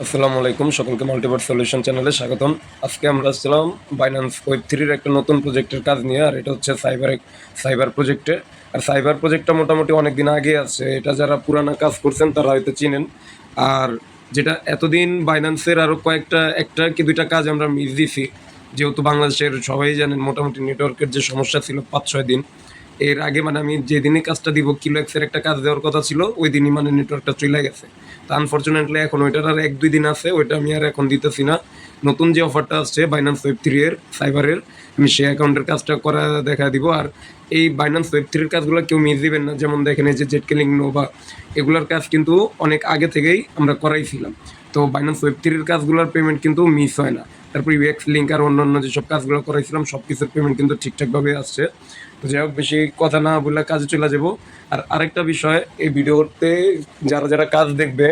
আসসালামু আলাইকুম, সকলকে মাল্টিভার্স সলিউশন চ্যানেলে স্বাগতম। আজকে আমরা আসছিলাম বাইন্যান্স ওয়েব 3 একটা নতুন প্রজেক্টের কাজ নিয়ে। আর এটা হচ্ছে সাইবার প্রজেক্টে। আর সাইবার প্রজেক্টটা মোটামুটি অনেক দিন আগে আছে, এটা যারা পুরানা কাজ করছেন তারা হয়তো চিনেন। আর যেটা এতদিন বাইন্যান্সের আরও একটা কি দুইটা কাজ আমরা মিস দিছি, যেহেতু বাংলাদেশের সবাই জানেন মোটামুটি নেটওয়ার্কের যে সমস্যা ছিল 5-6 দিন। এর আগে মানে আমি যেদিনই কাজটা দিব, কিলোএক্সের একটা কাজ দেওয়ার কথা ছিল, ওই দিনই মানে নেটওয়ার্কটা চলে গেছে। তো আনফর্চুনেটলি এখন ওইটার আর 1-2 দিন আছে, ওইটা আমি আর এখন দিতেছি না। নতুন যে অফারটা আসছে বাইন্যান্স ওয়েব 3 এর সাইবারের, আমি সেই অ্যাকাউন্টের কাজটা করা দেখা দিব। আর এই বাইন্যান্স ওয়েব 3 কাজগুলো কেউ মিস দিবেন না। যেমন দেখেন এই যে জেটকেলিং নোভা, এগুলোর কাজ কিন্তু অনেক আগে থেকেই আমরা করাইছিলাম। তো বাইন্যান্স ওয়েব 3 কাজগুলোর পেমেন্ট কিন্তু মিস হয় না। তারপর ইউএক্স লিঙ্ক আর অন্যান্য যেসব কাজগুলো করাইছিলাম সব কিছুর পেমেন্ট কিন্তু ঠিকঠাকভাবে আসছে। তো যাই হোক, বেশি কথা না বলে কাজে চলে যাব। আর আরেকটা বিষয়, এই ভিডিওতে যারা যারা কাজ দেখবে,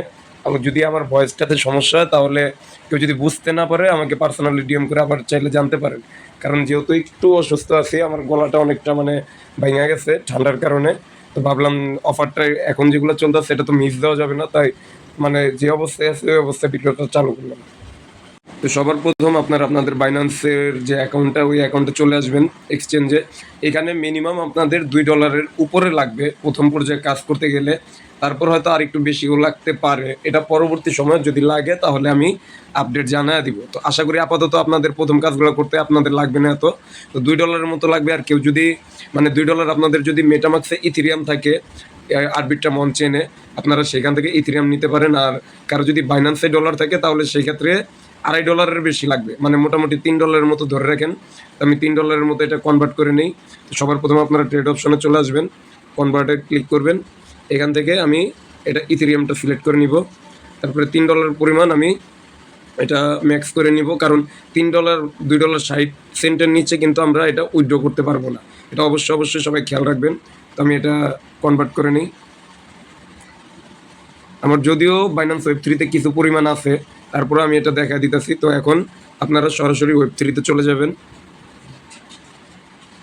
যদি আমার ভয়েসটাতে সমস্যা হয় তাহলে কেউ যদি বুঝতে না পারে আমাকে পার্সোনালি ডিএম করে আবার চাইলে জানতে পারেন। কারণ যেহেতু একটু অসুস্থ আছি, আমার গলাটা অনেকটা মানে ভেঙে গেছে ঠান্ডার কারণে। তো ভাবলাম অফারটা এখন যেগুলো চলতেছে সেটা তো মিস দেওয়া যাবে না, তাই মানে যে অবস্থায় আছে ওই অবস্থায় ভিডিওটা চালু করলাম। তো সবার প্রথম আপনাদের বাইন্যান্সের যে অ্যাকাউন্টটা, ওই অ্যাকাউন্টে চলে আসবেন এক্সচেঞ্জে। এখানে মিনিমাম আপনাদের $2 উপরে লাগবে প্রথম পর্যায়ে কাজ করতে গেলে। তারপর হয়তো আর একটু বেশিও লাগতে পারে, এটা পরবর্তী সময়ে যদি লাগে তাহলে আমি আপডেট জানায় দিব। তো আশা করি আপাতত আপনাদের প্রথম কাজগুলো করতে আপনাদের লাগবে না এত। তো $2 মতো লাগবে। আর কেউ যদি মানে $2 আপনাদের যদি মেটামাক্সে ইথিরিয়াম থাকে, আরবিট্রাম অন চেনে, আপনারা সেখান থেকে ইথিরিয়াম নিতে পারেন। আর কারো যদি বাইন্যান্সে ডলার থাকে তাহলে সেই ক্ষেত্রে $2.5 বেশি লাগবে, মানে মোটামুটি $3 মতো ধরে রাখেন। আমি $3 মতো এটা কনভার্ট করে নিই। তো সবার প্রথমে আপনারা ট্রেড অপশনে চলে আসবেন, কনভার্টে ক্লিক করবেন। এখান থেকে আমি এটা ইথেরিয়ামটা সিলেক্ট করে নিব। তারপরে $3 পরিমাণ আমি এটা ম্যাক্স করে নিব, কারণ $3 $2.60 নিচে কিন্তু আমরা এটা উইথড্র করতে পারবো না। এটা অবশ্যই সবাই খেয়াল রাখবেন। তো আমি এটা কনভার্ট করে নিই। আমার যদিও বাইন্যান্স ওয়েব 3 কিছু পরিমাণ আছে, তারপরে আমি এটা দেখা দিতেছি। তো এখন আপনারা সরাসরি ওয়েব 3 চলে যাবেন।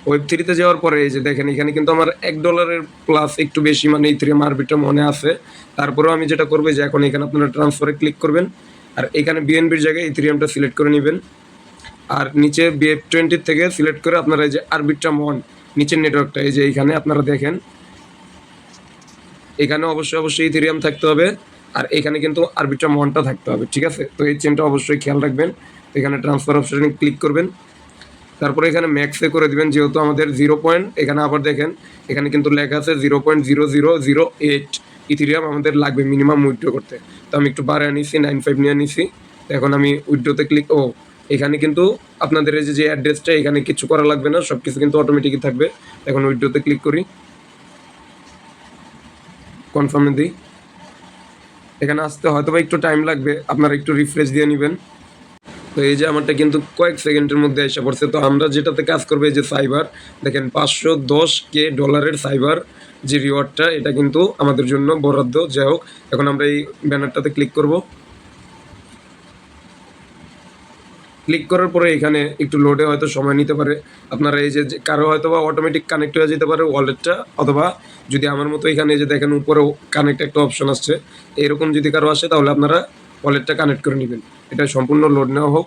ওয়েব 3 যাওয়ার পরে এই যে দেখেন, এখানে কিন্তু আমার $1 প্লাস একটু বেশি মানে ইথেরিয়াম আরবিটা মনে আছে। তারপরেও আমি যেটা করবো যে এখন এখানে আপনারা ট্রান্সফারে ক্লিক করবেন। আর এখানে বিএনবির জায়গায় ইথেরিয়ামটা সিলেক্ট করে নেবেন। আর নিচে BF20 থেকে সিলেক্ট করে আপনারা এই যে আরবিট্রাম ওয়ান নিচের নেটওয়ার্কটা, এই যে এইখানে আপনারা দেখেন, এখানে অবশ্যই ইথেরিয়াম থাকতে হবে। আর এখানে কিন্তু আরবিট্রাম ওয়ানটা থাকতে হবে, ঠিক আছে? তো এই চেনটা অবশ্যই খেয়াল রাখবেন। এখানে ট্রান্সফার অপশনে ক্লিক করবেন। তারপরে এখানে ম্যাক্সে করে দিবেন, যেহেতু আমাদের 0 পয়েন্ট, এখানে আবার দেখেন এখানে কিন্তু লেখা আছে 0.0008 ইথেরিয়াম আমাদের লাগবে মিনিমাম উইথড্র করতে। তো আমি একটু বাড়ায় নিছি, 95 নিয়ে নিছি। এখন আমি উইথড্রোতে ক্লিক, এখানে কিন্তু আপনাদের এই যে অ্যাড্রেসটা, এখানে কিছু করা লাগবে না, সব কিছু কিন্তু অটোমেটিকই থাকবে। এখন উইথড্রোতে ক্লিক করি, কনফার্মে দিই। এখানে আসতে হয়তো বা একটু টাইম লাগবে, আপনারা একটু রিফ্রেশ দিয়ে নেবেন। তো এই যে আমারটা কিন্তু কয়েক সেকেন্ডের মধ্যে এসে পড়ছে। তো আমরা যেটাতে কাজ করবো এই যে সাইবার, দেখেন $510K সাইবার যে রিওয়ার্ডটা, এটা কিন্তু আমাদের জন্য বরাদ্দ। যাই হোক, এখন আমরা এই ব্যানারটাতে ক্লিক করব। ক্লিক করার পরে এখানে একটু লোডে হয়তো সময় নিতে পারে। আপনারা এই যে কারো হয়তো বা অটোমেটিক কানেক্ট হয়ে যেতে পারে ওয়ালেটটা, অথবা যদি আমার মতো এখানে এই যে দেখেন উপরে কানেক্ট একটা অপশন আসছে, এরকম যদি কারো আসে তাহলে আপনারা ওয়ালেটটা কানেক্ট করে নেবেন। এটা সম্পূর্ণ লোড নেওয়া হোক,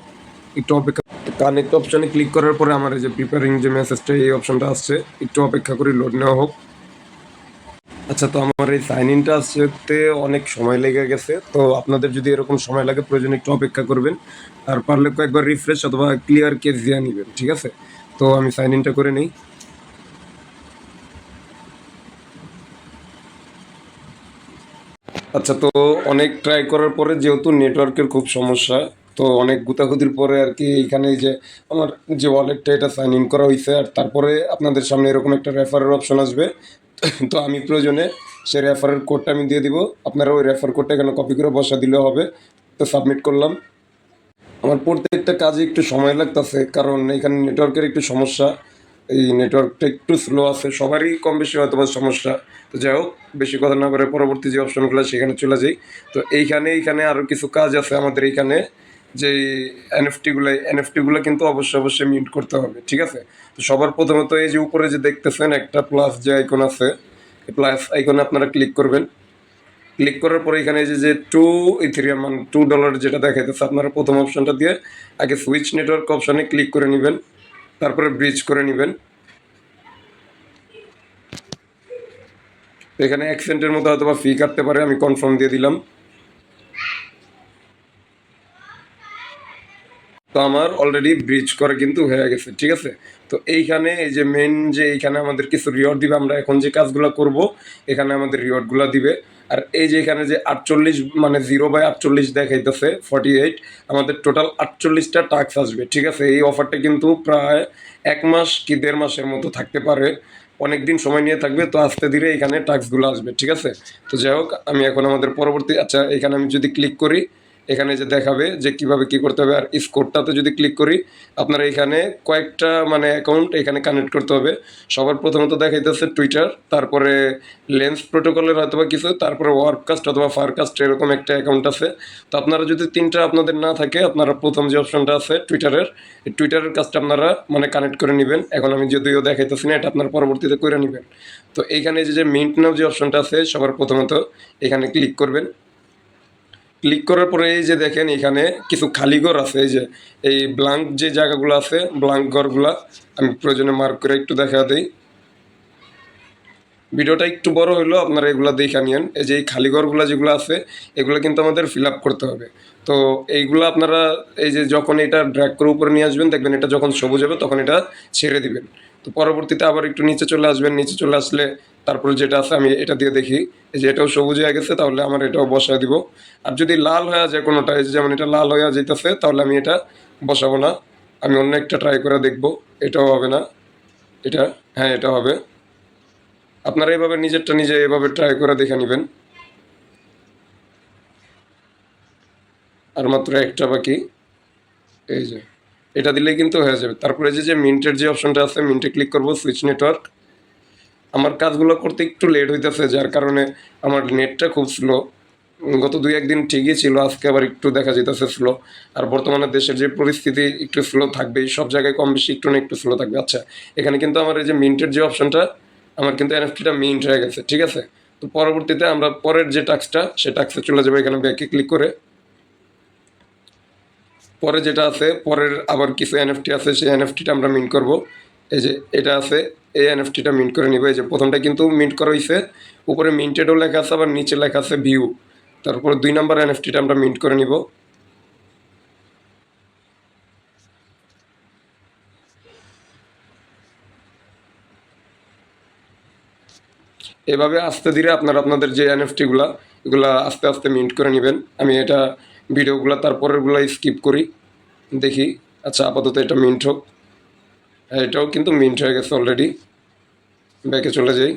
একটু অপেক্ষা। কানেক্ট অপশনে ক্লিক করার পরে আমার এই যে প্রিপেয়ারিং যে মেসেজটা, এই অপশনটা আসছে, একটু অপেক্ষা করে লোড নেওয়া হোক। আচ্ছা, তো আমার এই সাইন ইনটা আসতে অনেক সময় লেগে গেছে। তো আপনাদের যদি এরকম সময় লাগে, প্রয়োজনে একটু অপেক্ষা করবেন। আর পারলে কয়েকবার রিফ্রেশ অথবা ক্লিয়ার কেস দিয়ে নেবেন, ঠিক আছে? তো আমি সাইন ইনটা করে নিই। আচ্ছা, তো অনেক ট্রাই করার পরে যেহেতু নেটওয়ার্কের খুব সমস্যা, তো অনেক গুতাগুতির পরে আর কি এখানে এই যে আমার যে ওয়ালেটটা, এটা সাইন ইন করা হয়েছে। আর তারপরে আপনাদের সামনে এরকম একটা রেফারের অপশন আসবে। তো আমি প্রয়োজনে সেই রেফারের কোডটা আমি দিয়ে দিব, আপনারা ওই রেফার কোডটা এখানে কপি করে বসা দিলেও হবে। তো সাবমিট করলাম। আমার প্রত্যেকটা কাজে একটু সময় লাগতেছে, কারণ এখানে নেটওয়ার্কের একটু সমস্যা। এই নেটওয়ার্কটা একটু স্লো আছে, সবারই কম বেশি হয়তো বা সমস্যা। তো যাই হোক, বেশি কথা না করে পরবর্তী যে অপশনগুলো সেখানে চলে যাই। তো এইখানে আরও কিছু কাজ আছে আমাদের এইখানে, যে এনএফটিগুলো কিন্তু অবশ্যই মিউট করতে হবে, ঠিক আছে? তো সবার প্রথমত এই যে উপরে যে দেখতেছেন একটা প্লাস যে আইকন আছে, এই প্লাস আইকনে আপনারা ক্লিক করবেন। ক্লিক করার পরে এখানে এই যে টু ইথেরিয়াম মানে $2 যেটা দেখাইতেছে, আপনারা প্রথম অপশনটা দিয়ে আগে সুইচ নেটওয়ার্ক অপশনে ক্লিক করে নেবেন, তারপরে ব্রিজ করে নেবেন। এখানে 1 সেন্টের মতো হয়তো বা ফি কাটতে পারে, আমি কনফার্ম দিয়ে দিলাম। তো আমার অলরেডি ব্রিজ করা কিন্তু হয়ে গেছে, ঠিক আছে। তো এইখানে এই যে মেন যে এইখানে আমাদের কিছু রিওয়ার্ড দিবে, আমরা এখন যে কাজগুলো করব এখানে আমাদের রিওয়ার্ডগুলো দিবে। আর এই যে এখানে যে 48 মানে 0/48 দেখাইতেছে 48, আমাদের টোটাল 48টা টাস্ক আসবে, ঠিক আছে। এই অফারটা কিন্তু প্রায় 1 মাস কি 1.5 মাসের মতো থাকতে পারে, অনেক দিন সময় নিয়ে থাকবে। তো আস্তে ধীরে এখানে টাস্কগুলো আসবে, ঠিক আছে। তো যাই হোক, আমি এখন আমাদের পরবর্তী, আচ্ছা এখানে আমি যদি ক্লিক করি, এখানে যে দেখাবে যে কিভাবে কি করতে হবে। আর স্কোরটাতে যদি ক্লিক করি, আপনারা এখানে কয়েকটা মানে অ্যাকাউন্ট এখানে কানেক্ট করতে হবে। সবার প্রথমত দেখাইতেছে টুইটার, তারপরে লেন্স প্রোটোকলের হয়তো বা কিছু, তারপরে ওয়ার্ককাস্ট অথবা ফারকাস্ট এরকম একটা অ্যাকাউন্ট আছে। তো আপনারা যদি তিনটা আপনাদের না থাকে, আপনারা প্রথম যে অপশনটা আছে টুইটারের, এই টুইটারের কাজটা আপনারা মানে কানেক্ট করে নেবেন। এখন আমি যদিও দেখাইতেছি না, এটা আপনার পরবর্তীতে করে নেবেন। তো এইখানে যে মিন্ট নাও যে অপশনটা আছে, সবার প্রথমত এখানে ক্লিক করবেন। ক্লিক করার পরে এই যে দেখেন এখানে কিছু খালি ঘর আছে, এই যে এই ব্ল্যাঙ্ক যে জায়গাগুলো আছে, ব্ল্যাঙ্ক ঘরগুলা আমি প্রয়োজনে মার্ক করে একটু দেখা দিই। ভিডিওটা একটু বড় হইলো, আপনারা এগুলো দেখে নিয়েন। এই যে এই খালি ঘরগুলো যেগুলো আছে, এগুলো কিন্তু আমাদের ফিল আপ করতে হবে। তো এইগুলো আপনারা এই যে যখন এটা ড্র্যাগ করে উপরে নিয়ে আসবেন, দেখবেন এটা যখন সবুজ হবে তখন এটা ছেড়ে দিবেন। তো পরবর্তীতে আবার একটু নিচে চলে আসবেন, নিচে চলে আসলে তারপরে যেটা আছে আমি এটা দিয়ে দেখি, এই যে এটাও সবুজ হয়ে গেছে, তাহলে আমার এটাও বসায় দিব। আর যদি লাল হয়ে যায় কোনোটা, এই যে যেমন এটা লাল হয়ে যেতেছে, তাহলে আমি এটা বসাবো না, আমি অন্য একটা ট্রাই করে দেখব। এটাও হবে না, এটা, হ্যাঁ এটা হবে। আপনারা এভাবে নিজেরটা নিজে এভাবে ট্রাই করে দেখে নেবেন। আর মাত্র একটা বাকি, এই যে এটা দিলেই কিন্তু হয়ে যাবে। তারপরে যে মিন্টের যে অপশনটা আছে, মিন্টে ক্লিক করব, সুইচ নেটওয়ার্ক। আমার কাজগুলো করতে একটু লেট হইতেছে, যার কারণে আমার নেটটা খুব স্লো। গত 2-1 দিন ঠিকই ছিল, আজকে আবার একটু দেখা যেতেছে স্লো। আর বর্তমানে দেশের যে পরিস্থিতি, একটু স্লো থাকবেই, সব জায়গায় কম বেশি একটু না একটু স্লো থাকবে। আচ্ছা, এখানে কিন্তু আমার এই যে মিন্টের যে অপশনটা, আমার কিন্তু এনএফটিটা মিন্ট হয়ে গেছে, ঠিক আছে। তো পরবর্তীতে আমরা পরের যে টাস্কটা, সে টাস্কে চলে যাবো। এখানে ব্যাকে ক্লিক করে পরে যেটা আছে, পরের আবার কিছু এনএফটি আছে, সেই এনএফটিটা আমরা মিন্ট করব। এই যে এটা আছে, এই এনএফটিটা মিন্ট করে নিব। এই যে প্রথমটা কিন্তু মিন্ট করা হয়েছে, উপরে মিন্টেডও লেখা আছে, আবার নিচে লেখা আছে ভিউ। তারপর 2 নাম্বার এনএফটিটা আমরা মিন্ট করে নিব। এভাবে আস্তে ধীরে আপনারা আপনাদের যে এনএফটিগুলা, এগুলা আস্তে আস্তে মিন্ট করে নেবেন। আমি এটা ভিডিওগুলো তারপরেরগুলো স্কিপ করি, দেখি। আচ্ছা, আপাতত এটা মিন্ট হোক। হ্যাঁ, এটাও কিন্তু মিন্ট হয়ে গেছে অলরেডি। ব্যাকে চলে যাই।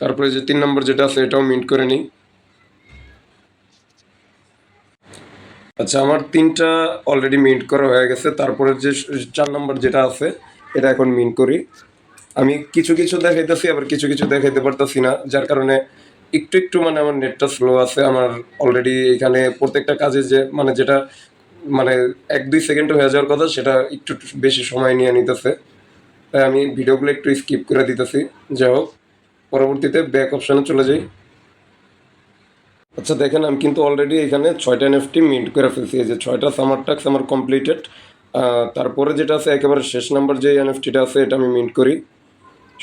তারপরে যে 3 নম্বর যেটা আছে, এটাও মিন্ট করে নিই। আচ্ছা, আমার 3টা অলরেডি মিন্ট করা হয়ে গেছে। তারপরে যে 4 নম্বর যেটা আছে, এটা এখন মিন্ট করি। আমি কিছু কিছু দেখাইতেছি, আবার কিছু কিছু দেখাইতে পারতেছি না, যার কারণে একটু একটু মানে আমার নেটটা স্লো আছে। আমার অলরেডি এখানে প্রত্যেকটা কাজে যে মানে যেটা মানে 1-2 সেকেন্ড হয়ে যাওয়ার কথা, সেটা একটু বেশি সময় নিয়ে নিতেছে। তাই আমি ভিডিওগুলো একটু স্কিপ করে দিতেছি। যাই হোক, পরবর্তীতে ব্যাক অপশানে চলে যাই। আচ্ছা দেখেন, আমি কিন্তু অলরেডি এখানে 6টা এনএফটি মিন্ট করে ফেলছি। এই যে 6টা সামার টাস্ক আমার কমপ্লিটেড। তারপরে যেটা আছে, একেবারে শেষ নাম্বার যে এনএফটিটা আছে, এটা আমি মিন্ট করি।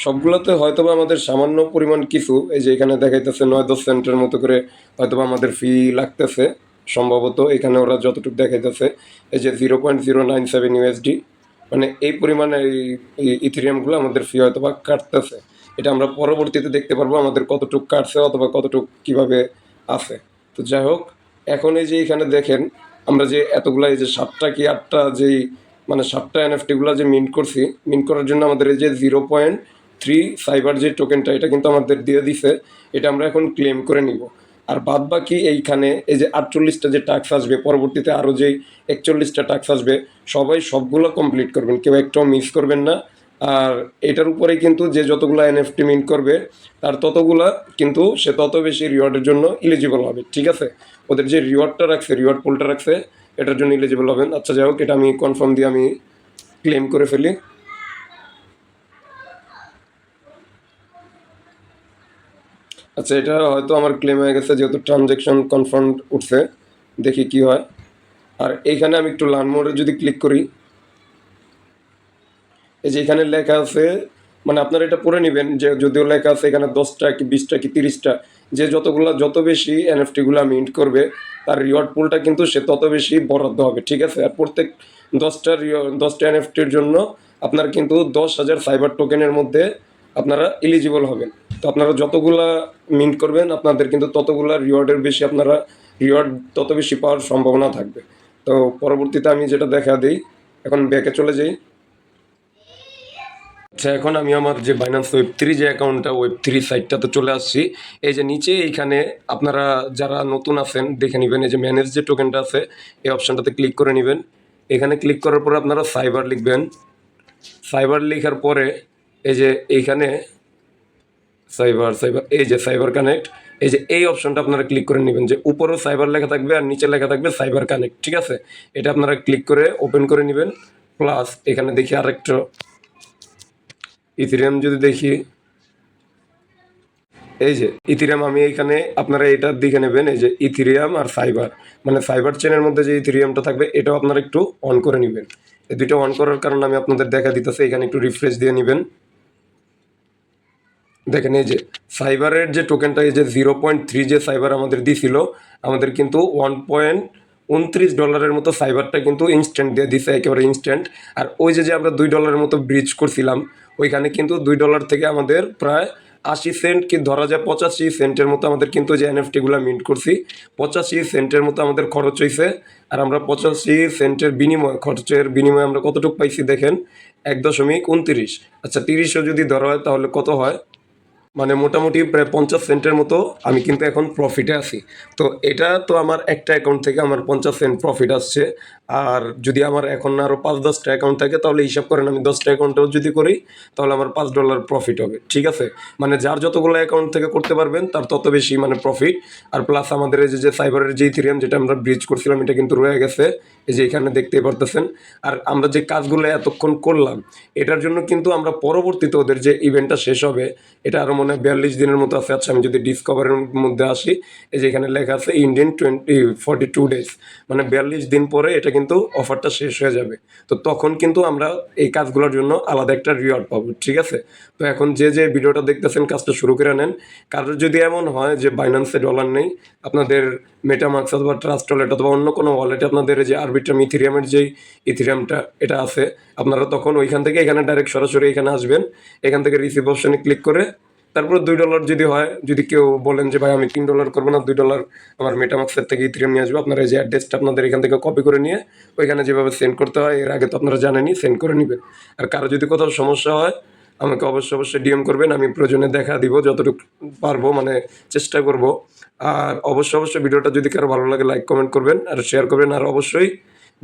সবগুলোতে হয়তোবা আমাদের সামান্য পরিমাণ কিছু, এই যে এখানে দেখাইতেছে 9-10 সেন্টের মতো করে হয়তোবা আমাদের ফি লাগতেছে সম্ভবত। এখানে ওরা যতটুকু দেখাইতেছে, এই যে 0.097 USD, মানে এই পরিমাণে এই ইথেরিয়ামগুলো আমাদের ফি হয়তোবা কাটতেছে। এটা আমরা পরবর্তীতে দেখতে পারবো আমাদের কতটুকু কাটছে অথবা কতটুকু কীভাবে আছে। তো যাই হোক, এখন এই যে এখানে দেখেন, আমরা যে এতগুলা এই যে 7টা কি 8টা যেই মানে 7টা এনএফটিগুলো যে মিন্ট করছি, মিন্ট করার জন্য আমাদের এই যে 0.3 সাইবার যে টোকেনটা, এটা কিন্তু আমাদের দিয়ে দিছে। এটা আমরা এখন ক্লেম করে নিব। আর বাদ বাকি এইখানে এই যে 48টা যে টাস্ক আসবে, পরবর্তীতে আরও যেই 41টা টাস্ক আসবে, সবাই সবগুলো কমপ্লিট করবেন, কেউ একটাও মিস করবেন না। আর এটার উপরেই কিন্তু যে যতগুলো এনএফটি মিন্ট করবে, তার ততগুলা কিন্তু সে তত বেশি রিওয়ার্ডের জন্য ইলিজিবল হবে, ঠিক আছে। ওদের যে রিওয়ার্ডটা রাখছে, রিওয়ার্ড পুলটা রাখছে, এটার জন্য ইলিজিবল হবেন। আচ্ছা যাই হোক, এটা আমি কনফার্ম দিয়ে আমি ক্লেম করে ফেলি। আচ্ছা, এটা হয়তো আমার ক্লেম হয়ে গেছে যেহেতু ট্রানজ্যাকশন কনফার্ম উঠছে। দেখি কি হয়। আর এইখানে আমি একটু লার্ন মোডে যদি ক্লিক করি, এই যে এখানে লেখা আছে, মানে আপনারা এটা পড়ে নেবেন যে যদিও লেখা আছে এখানে 10টা কি 20টা কি 30টা, যে যত বেশি এনএফটিগুলো মিন্ট করবে তার রিওয়ার্ড পুলটা কিন্তু সে তত বেশি বরাদ্দ হবে, ঠিক আছে? আর প্রত্যেক 10টা এনএফটির জন্য আপনার কিন্তু 10,000 সাইবার টোকেনের মধ্যে আপনারা এলিজিবল হবেন। তো আপনারা যতগুলা মিন্ট করবেন আপনাদের কিন্তু ততগুলা রিওয়ার্ডের বেশি আপনারা রিওয়ার্ড তত বেশি পাওয়ার সম্ভাবনা থাকবে। তো পরবর্তীতে আমি যেটা দেখা দিই, এখন ব্যাকে চলে যাই। আচ্ছা, এখন আমি আমার যে বাইন্যান্স ওয়েব3 যে অ্যাকাউন্টটা, ওয়েব3 সাইটটাতে চলে আসছি। এই যে নিচে এইখানে আপনারা যারা নতুন আছেন দেখে নেবেন, এই যে ম্যানেজ যে টোকেনটা আছে এই অপশানটাতে ক্লিক করে নেবেন। এখানে ক্লিক করার পরে আপনারা সাইবার লিখবেন। সাইবার লেখার পরে এই যে এইখানে সাইবার সাইবার এই যে সাইবার কানেক্ট, এই যে এই অপশনটা আপনারা ক্লিক করে নেবেন, যে উপরেও সাইবার লেখা থাকবে আর নিচে লেখা থাকবে সাইবার কানেক্ট, ঠিক আছে? এটা আপনারা ক্লিক করে ওপেন করে নেবেন। প্লাস এখানে দেখি আরেকটা ইথেরিয়াম যদি দেখি, এই যে ইথেরিয়াম, আমি এখানে আপনারা এটা দেখে নেবেন, এই যে ইথেরিয়াম আর সাইবার, মানে সাইবার চেনের মধ্যে যে ইথেরিয়ামটা থাকবে এটাও আপনারা একটু অন করে নেবেন। এই দুইটা অন করার কারণে আমি আপনাদের দেখা দিতেছে, এখানে একটু রিফ্রেশ দিয়ে নেবেন। দেখেন এই যে সাইবারের যে টোকেনটা, এই যে 0.3 যে সাইবার আমাদের দিছিল, আমাদের কিন্তু $1.29 মতো সাইবারটা কিন্তু ইনস্ট্যান্ট দিয়ে দিছে, একেবারে ইনস্ট্যান্ট। আর ওই যে আমরা $2 মতো ব্রিজ করছিলাম, ওইখানে কিন্তু $2 থেকে আমাদের প্রায় 80 সেন্ট কি ধরা যায় 85 সেন্টের মতো আমাদের কিন্তু যে এনএফটিগুলো মিন্ট করছি, 85 সেন্টের মতো আমাদের খরচ হয়েছে। আর আমরা 85 সেন্টের খরচের বিনিময়ে আমরা কতটুকু পাইছি দেখেন, 1.29। আচ্ছা, 30ও যদি ধরা হয় তাহলে কত হয়, মানে মোটামুটি প্রায় 50 সেন্টের মতো আমি কিন্তু এখন প্রফিটে আছি। তো এটা তো আমার একটা অ্যাকাউন্ট থেকে আমার 50 সেন্ট প্রফিট আসছে। আর যদি আমার এখন আরও 5-10টা অ্যাকাউন্ট থাকে তাহলে হিসাব করেন, আমি 10টা অ্যাকাউন্টেও যদি করি তাহলে আমার $5 প্রফিট হবে, ঠিক আছে? মানে যার যতগুলো অ্যাকাউন্ট থেকে করতে পারবেন তার তত বেশি মানে প্রফিট। আর প্লাস আমাদের এই যে সাইবারের যে ইথেরিয়াম যেটা আমরা ব্রিজ করছিলাম এটা কিন্তু রয়ে গেছে, এই যে এখানে দেখতেই পারতেছেন। আর আমরা যে কাজগুলো এতক্ষণ করলাম এটার জন্য কিন্তু আমরা পরবর্তীতে ওদের যে ইভেন্টটা শেষ হবে, এটা আরও মনে হয় 42 দিনের মতো আছে। আচ্ছা, আমি যদি ডিসকভারের মধ্যে আসি, এই যে এখানে লেখা আছে ইন্ডিয়ান 42 ডেজ, মানে 42 দিন পরে এটা কিন্তু অফারটা শেষ হয়ে যাবে। তো তখন কিন্তু আমরা এই কাজগুলোর জন্য আলাদা একটা রিওয়ার্ড পাবো, ঠিক আছে? তো এখন যে ভিডিওটা দেখতেছেন কাজটা শুরু করে নেন। কারোর যদি এমন হয় যে বাইন্যান্সে ডলার নেই, আপনাদের মেটামাক্স অথবা ট্রাস্ট ওয়ালেট অথবা অন্য কোনো ওয়ালেটে আপনাদের যে আরবিট্রাম ইথেরিয়ামের যেই ইথেরিয়ামটা এটা আছে, আপনারা তখন ওইখান থেকে এখানে ডাইরেক্ট সরাসরি এখানে আসবেন। এখান থেকে রিসিভ অপশনে ক্লিক করে তারপরে $2 যদি হয়, যদি কেউ বলেন যে ভাই আমি $3 করবো না, $2 আমার মেটামাক্সের থেকে ইথেরিয়াম নিয়ে আসবো, আপনারা এই যে অ্যাড্রেসটা আপনাদের এখান থেকে কপি করে নিয়ে ওইখানে যেভাবে সেন্ড করতে হয় এর আগে তো আপনারা জানেনই, সেন্ড করে নেবেন। আর কারো যদি কোথাও সমস্যা হয় আমাকে অবশ্যই ডিএম করবেন, আমি প্রয়োজনে দেখা দিব যতটুকু পারবো, মানে চেষ্টা করব। আর অবশ্যই ভিডিওটা যদি কারো ভালো লাগে লাইক কমেন্ট করবেন আর শেয়ার করবেন। আর অবশ্যই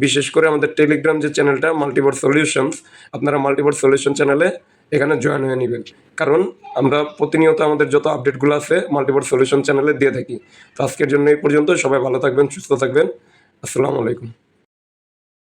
বিশেষ করে আমাদের টেলিগ্রাম যে চ্যানেলটা মাল্টিভার্স সলিউশনস, আপনারা মাল্টিভার্স সলিউশন চ্যানেলে এখানে জয়েন হয়ে নেবেন, কারণ আমরা প্রতিনিয়ত আমাদের যত আপডেটগুলো আছে মাল্টিভার্স সলিউশন চ্যানেলে দিয়ে থাকি। তো আজকের জন্য এই পর্যন্ত, সবাই ভালো থাকবেন, সুস্থ থাকবেন। আসসালামু আলাইকুম।